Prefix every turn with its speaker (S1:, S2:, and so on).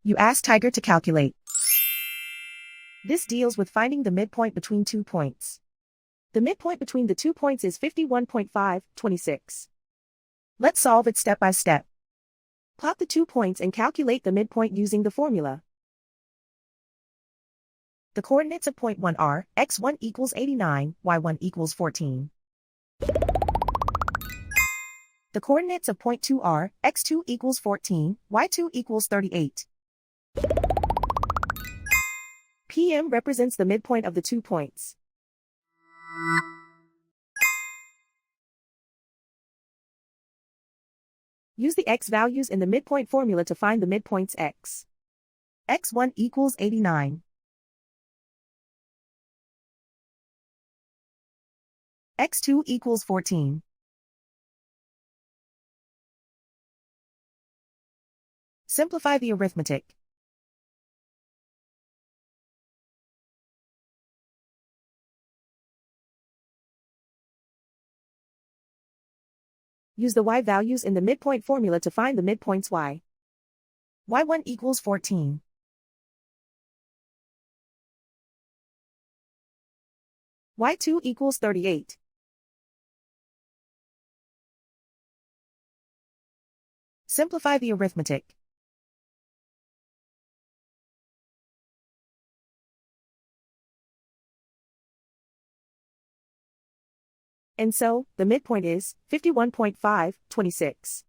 S1: You ask Tiger to calculate. This deals with finding the midpoint between 2 points. The midpoint between the 2 points is 51.526. Let's solve it step by step. Plot the 2 points and calculate the midpoint using the formula. The coordinates of point 1 are x1 equals 89, y1 equals 14. The coordinates of point 2 are x2 equals 14, y2 equals 38. PM represents the midpoint of the 2 points. Use the x values in the midpoint formula to find the midpoints x. x1 equals 89. x2 equals 14. Simplify the arithmetic. Use the y values in the midpoint formula to find the midpoints y. y1 equals 14. y2 equals 38. Simplify the arithmetic. And so, the midpoint is 51.526.